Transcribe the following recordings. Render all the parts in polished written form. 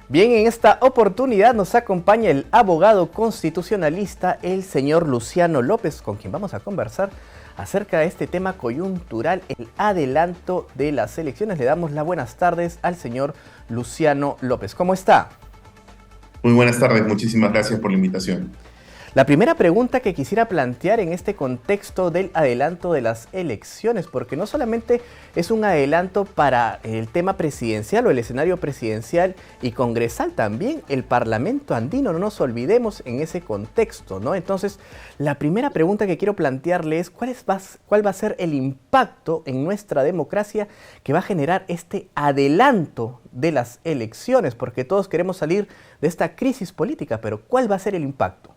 Bien, en esta oportunidad nos acompaña el abogado constitucionalista, el señor Luciano López, con quien vamos a conversar acerca de este tema coyuntural, el adelanto de las elecciones. Le damos las buenas tardes al señor Luciano López. ¿Cómo está? Muy buenas tardes, muchísimas gracias por la invitación. La primera pregunta que quisiera plantear en este contexto del adelanto de las elecciones, porque no solamente es un adelanto para el tema presidencial o el escenario presidencial y congresal, también el Parlamento andino, no nos olvidemos en ese contexto, ¿no? Entonces, la primera pregunta que quiero plantearle es ¿cuál va a ser el impacto en nuestra democracia que va a generar este adelanto de las elecciones? Porque todos queremos salir de esta crisis política, pero ¿cuál va a ser el impacto?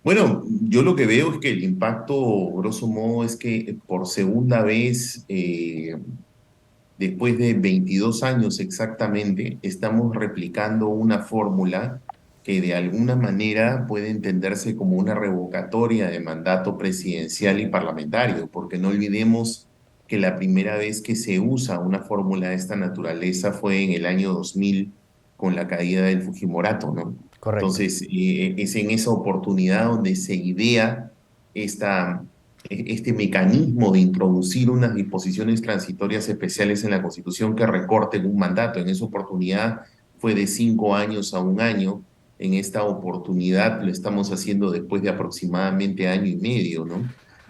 Bueno, yo lo que veo es que el impacto, grosso modo, es que por segunda vez, después de 22 años exactamente, estamos replicando una fórmula que de alguna manera puede entenderse como una revocatoria de mandato presidencial y parlamentario, porque no olvidemos que la primera vez que se usa una fórmula de esta naturaleza fue en el año 2000 con la caída del Fujimorato, ¿no? Correcto. Entonces, es en esa oportunidad donde se idea esta este mecanismo de introducir unas disposiciones transitorias especiales en la Constitución que recorten un mandato. En esa oportunidad fue de 5 años a un año. En esta oportunidad lo estamos haciendo después de aproximadamente año y medio, ¿no?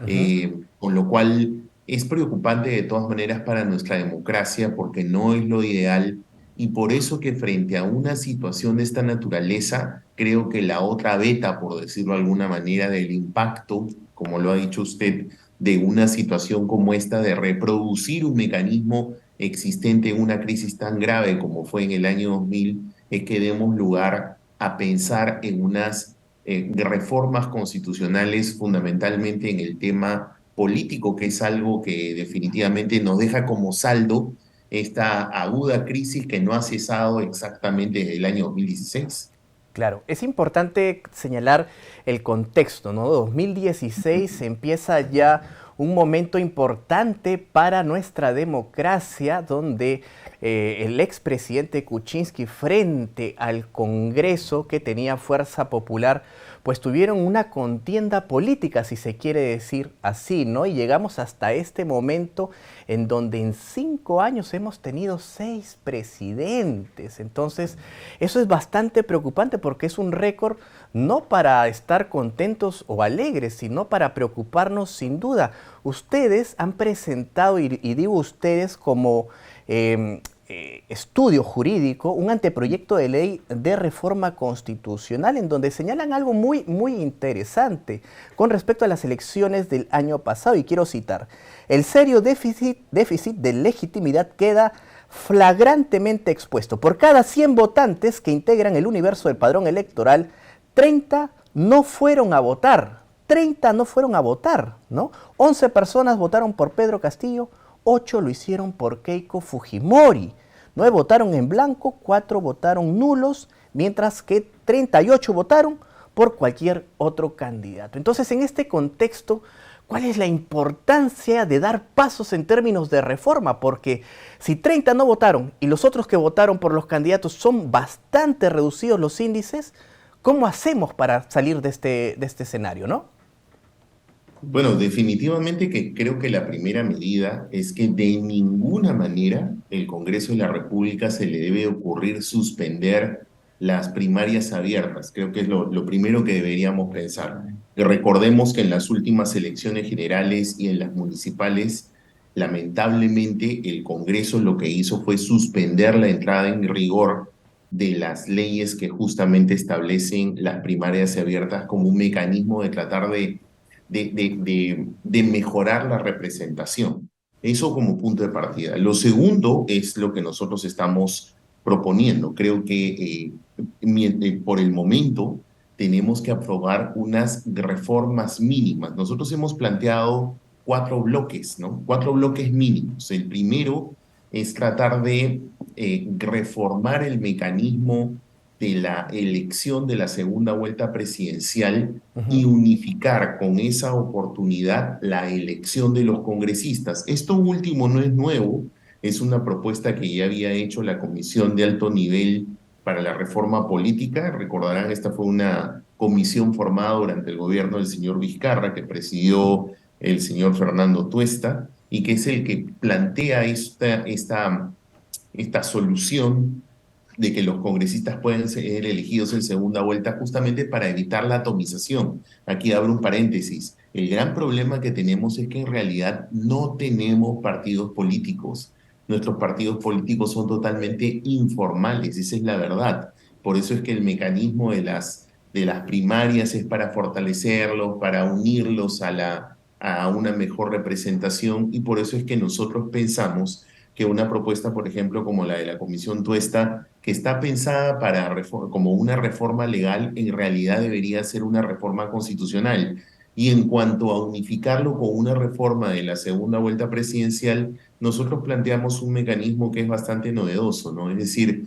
Ujú. Con lo cual es preocupante de todas maneras para nuestra democracia porque no es lo ideal y por eso que frente a una situación de esta naturaleza, creo que la otra beta, por decirlo de alguna manera, del impacto, como lo ha dicho usted, de una situación como esta, de reproducir un mecanismo existente en una crisis tan grave como fue en el año 2000, es que demos lugar a pensar en unas reformas constitucionales fundamentalmente en el tema político, que es algo que definitivamente nos deja como saldo esta aguda crisis que no ha cesado exactamente desde el año 2016. Claro, es importante señalar el contexto, ¿no? 2016 empieza ya un momento importante para nuestra democracia, donde el expresidente Kuczynski frente al Congreso que tenía fuerza popular, pues tuvieron una contienda política, si se quiere decir así, ¿no? Y llegamos hasta este momento en donde en 5 años hemos tenido 6 presidentes. Entonces, eso es bastante preocupante porque es un récord no para estar contentos o alegres, sino para preocuparnos sin duda. Ustedes han presentado, y digo ustedes como estudio jurídico, un anteproyecto de ley de reforma constitucional en donde señalan algo muy interesante con respecto a las elecciones del año pasado, y quiero citar: el serio déficit de legitimidad queda flagrantemente expuesto. Por cada 100 votantes que integran el universo del padrón electoral, 30 no fueron a votar. 30 no fueron a votar, ¿no? 11 personas votaron por Pedro Castillo, 8 lo hicieron por Keiko Fujimori. 9 votaron en blanco, 4 votaron nulos, mientras que 38 votaron por cualquier otro candidato. Entonces, en este contexto, ¿cuál es la importancia de dar pasos en términos de reforma? Porque si 30 no votaron y los otros que votaron por los candidatos son bastante reducidos los índices, ¿cómo hacemos para salir de este escenario, no? Bueno, definitivamente que creo que la primera medida es que de ninguna manera el Congreso de la República se le debe ocurrir suspender las primarias abiertas. Creo que es lo primero que deberíamos pensar. Y recordemos que en las últimas elecciones generales y en las municipales, lamentablemente el Congreso lo que hizo fue suspender la entrada en rigor de las leyes que justamente establecen las primarias abiertas como un mecanismo de tratar de mejorar la representación. Eso como punto de partida. Lo segundo es lo que nosotros estamos proponiendo. Creo que por el momento tenemos que aprobar unas reformas mínimas. Nosotros hemos planteado 4 bloques, ¿no? 4 bloques mínimos. El primero es tratar de reformar el mecanismo de la elección de la segunda vuelta presidencial y Ujú. unificar con esa oportunidad la elección de los congresistas. Esto último no es nuevo, es una propuesta que ya había hecho la Comisión de Alto Nivel para la Reforma Política. Recordarán, esta fue una comisión formada durante el gobierno del señor Vizcarra, que presidió el señor Fernando Tuesta, y que es el que plantea esta solución de que los congresistas pueden ser elegidos en segunda vuelta justamente para evitar la atomización. Aquí abro un paréntesis. El gran problema que tenemos es que en realidad no tenemos partidos políticos. Nuestros partidos políticos son totalmente informales, esa es la verdad. Por eso es que el mecanismo de las primarias es para fortalecerlos, para unirlos a una mejor representación, y por eso es que nosotros pensamos que una propuesta, por ejemplo, como la de la Comisión Tuesta, que está pensada como una reforma legal, en realidad debería ser una reforma constitucional. Y en cuanto a unificarlo con una reforma de la segunda vuelta presidencial, nosotros planteamos un mecanismo que es bastante novedoso, ¿no? Es decir,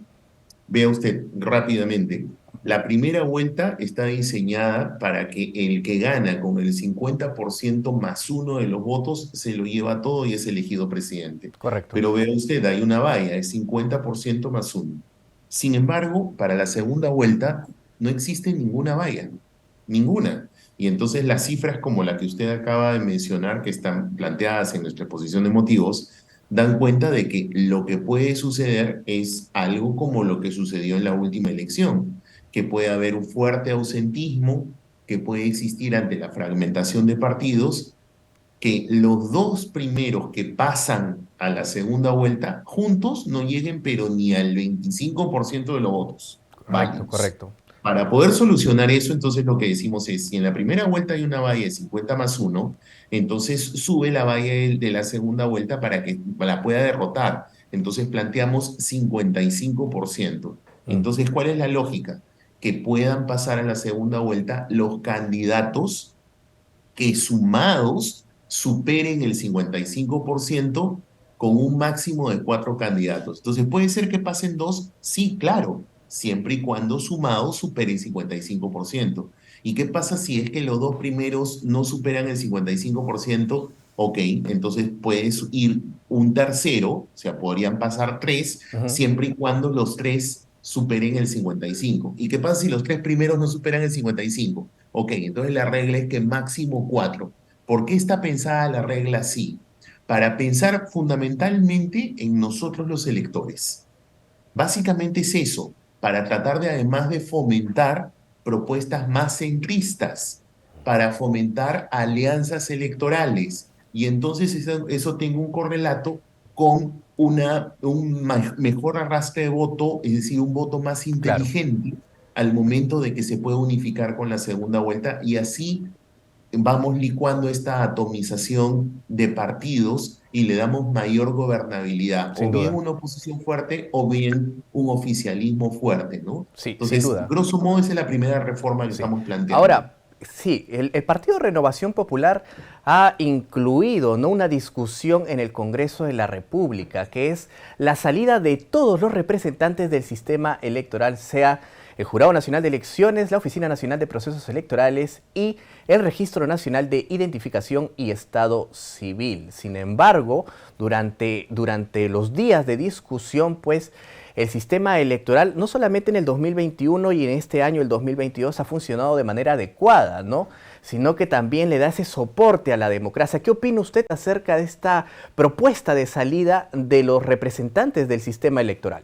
vea usted rápidamente, la primera vuelta está diseñada para que el que gana con el 50% más uno de los votos se lo lleva todo y es elegido presidente. Correcto. Pero vea usted, hay una valla, es 50% más uno. Sin embargo, para la segunda vuelta no existe ninguna valla, ninguna. Y entonces las cifras como la que usted acaba de mencionar, que están planteadas en nuestra exposición de motivos, dan cuenta de que lo que puede suceder es algo como lo que sucedió en la última elección, que puede haber un fuerte ausentismo, que puede existir ante la fragmentación de partidos, que los dos primeros que pasan a la segunda vuelta juntos no lleguen pero ni al 25% de los votos Correcto, válidos. correcto. Para poder solucionar eso, entonces lo que decimos es, si en la primera vuelta hay una valla de 50 más uno, entonces sube la valla de la segunda vuelta para que la pueda derrotar. Entonces planteamos 55%. Mm, Entonces, ¿cuál es la lógica? Que puedan pasar a la segunda vuelta los candidatos que sumados superen el 55% con un máximo de 4 candidatos. Entonces, ¿puede ser que pasen dos? Sí, claro, siempre y cuando sumados superen 55%. ¿Y qué pasa si es que los dos primeros no superan el 55%? Ok, entonces puedes ir un tercero, o sea, podrían pasar tres, ujú. siempre y cuando los tres superen el 55%. ¿Y qué pasa si los tres primeros no superan el 55%? Ok, entonces la regla es que máximo 4. ¿Por qué está pensada la regla así? Para pensar fundamentalmente en nosotros los electores. Básicamente es eso, para tratar de, además de fomentar propuestas más centristas, para fomentar alianzas electorales. Y entonces eso tenga un correlato con un mejor arrastre de voto, es decir, un voto más Claro. inteligente al momento de que se pueda unificar con la segunda vuelta, y así vamos licuando esta atomización de partidos y le damos mayor gobernabilidad, Sin o bien duda. una oposición fuerte o bien un oficialismo fuerte, ¿no? Sí, sin Entonces, duda. grosso modo, esa es la primera reforma que Sí. estamos planteando. Ahora, sí, el Partido Renovación Popular ha incluido, ¿no?, una discusión en el Congreso de la República, que es la salida de todos los representantes del sistema electoral, sea el Jurado Nacional de Elecciones, la Oficina Nacional de Procesos Electorales y el Registro Nacional de Identificación y Estado Civil. Sin embargo, durante los días de discusión, pues, el sistema electoral, no solamente en el 2021 y en este año, el 2022, ha funcionado de manera adecuada, ¿no?, sino que también le da ese soporte a la democracia. ¿Qué opina usted acerca de esta propuesta de salida de los representantes del sistema electoral?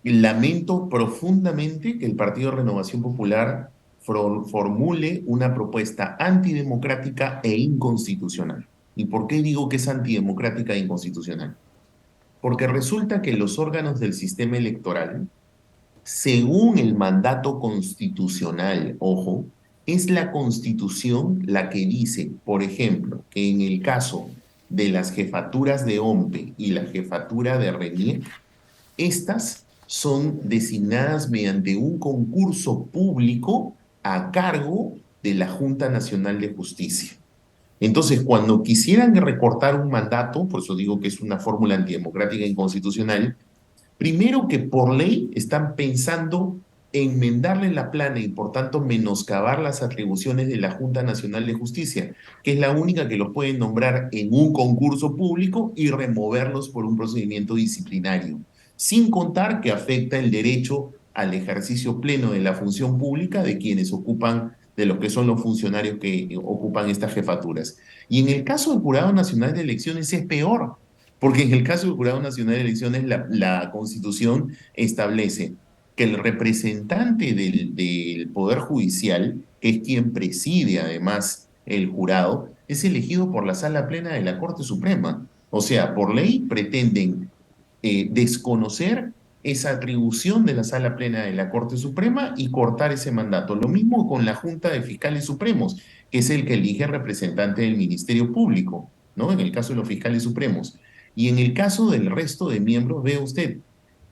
Lamento profundamente que el Partido Renovación Popular formule una propuesta antidemocrática e inconstitucional. ¿Y por qué digo que es antidemocrática e inconstitucional? Porque resulta que los órganos del sistema electoral, según el mandato constitucional, ojo, es la Constitución la que dice, por ejemplo, que en el caso de las jefaturas de OMPE y la jefatura de RENIEC, estas son designadas mediante un concurso público a cargo de la Junta Nacional de Justicia. Entonces, cuando quisieran recortar un mandato, por eso digo que es una fórmula antidemocrática e inconstitucional, primero que por ley están pensando enmendarle la plana y por tanto menoscabar las atribuciones de la Junta Nacional de Justicia, que es la única que los puede nombrar en un concurso público y removerlos por un procedimiento disciplinario, sin contar que afecta el derecho al ejercicio pleno de la función pública de quienes ocupan, de los que son los funcionarios que ocupan estas jefaturas. Y en el caso del Jurado Nacional de Elecciones es peor, porque en el caso del Jurado Nacional de Elecciones la Constitución establece que el representante del Poder Judicial, que es quien preside además el jurado, es elegido por la Sala Plena de la Corte Suprema. O sea, por ley pretenden desconocer esa atribución de la Sala Plena de la Corte Suprema y cortar ese mandato. Lo mismo con la Junta de Fiscales Supremos, que es el que elige representante del Ministerio Público, ¿no? En el caso de los fiscales supremos. Y en el caso del resto de miembros, ve usted,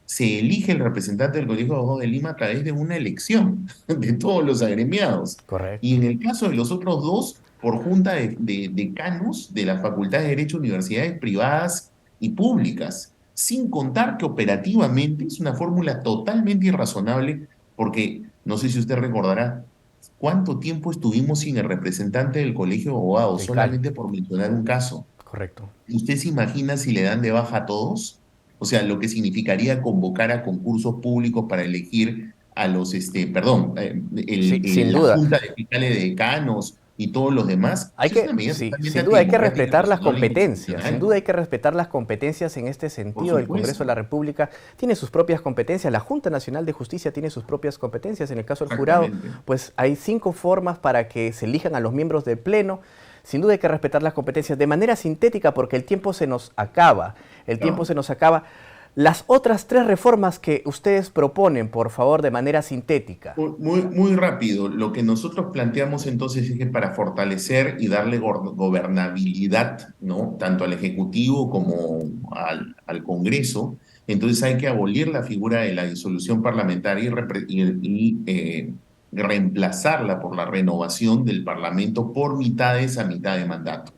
se elige el representante del Colegio de Abogados de Lima a través de una elección de todos los agremiados. Correcto. Y en el caso de los otros dos, por junta de decanos de la Facultad de Derecho, universidades privadas y públicas, sin contar que operativamente es una fórmula totalmente irrazonable, porque no sé si usted recordará cuánto tiempo estuvimos sin el representante del Colegio de Abogados, El CAL. solamente por mencionar un caso. Correcto. ¿Usted se imagina si le dan de baja a todos? O sea, lo que significaría convocar a concursos públicos para elegir a los, perdón, Sí, sin la duda. Junta de Fiscales de Decanos y todos los demás. Hay Eso es una que, medida sí, totalmente sin duda hay que antidemocrática, respetar las irrazonable e competencias, sin inconstitucional. duda hay que respetar las competencias en este Por sentido. El Congreso de supuesto, la República tiene sus propias competencias, la Junta Nacional de Justicia tiene sus propias competencias. En el caso del jurado, exactamente. pues hay 5 formas para que se elijan a los miembros del Pleno. Sin duda hay que respetar las competencias de manera sintética porque el tiempo se nos acaba. El tiempo No. se nos acaba. Las otras 3 reformas que ustedes proponen, por favor, de manera sintética. Muy rápido. Lo que nosotros planteamos entonces es que para fortalecer y darle gobernabilidad, ¿no? Tanto al Ejecutivo como al Congreso, entonces hay que abolir la figura de la disolución parlamentaria y reemplazarla por la renovación del Parlamento por mitades a mitad de mandato.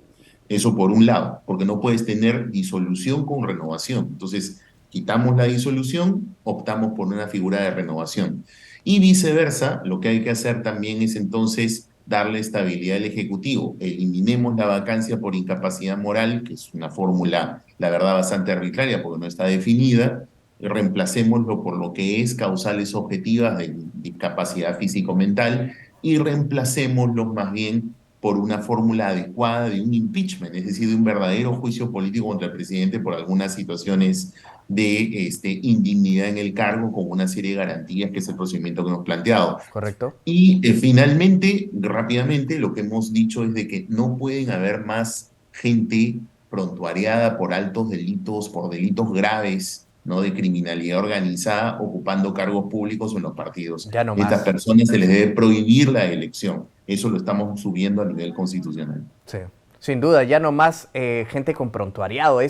Eso por un lado, porque no puedes tener disolución con renovación. Entonces, quitamos la disolución, optamos por una figura de renovación. Y viceversa, lo que hay que hacer también es entonces darle estabilidad al Ejecutivo. Eliminemos la vacancia por incapacidad moral, que es una fórmula, la verdad, bastante arbitraria porque no está definida, y reemplacémoslo por lo que es causales objetivas de discapacidad físico-mental y reemplacémoslo más bien por una fórmula adecuada de un impeachment, es decir, de un verdadero juicio político contra el presidente por algunas situaciones de indignidad en el cargo con una serie de garantías, que es el procedimiento que hemos planteado. ¿Correcto? Y finalmente, rápidamente, lo que hemos dicho es de que no pueden haber más gente prontuariada por altos delitos, por delitos graves, ¿no? De criminalidad organizada, ocupando cargos públicos en los partidos. Ya no Estas más. personas se les debe prohibir la elección. Eso lo estamos subiendo a nivel constitucional. Sí, sin duda, ya no más gente con prontuariado. Por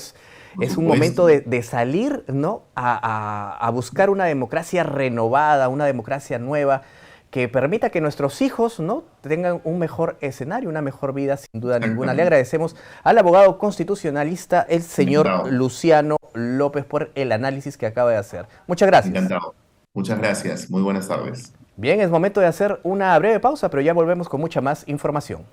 Es un momento supuesto. de salir, ¿no? a buscar una democracia renovada, una democracia nueva, que permita que nuestros hijos, ¿no? tengan un mejor escenario, una mejor vida, sin duda ninguna. Le Exactamente. agradecemos al abogado constitucionalista, el señor Encantado. Luciano López, por el análisis que acaba de hacer. Muchas gracias. Encantado. Muchas gracias. Muy buenas tardes. Bien, es momento de hacer una breve pausa, pero ya volvemos con mucha más información.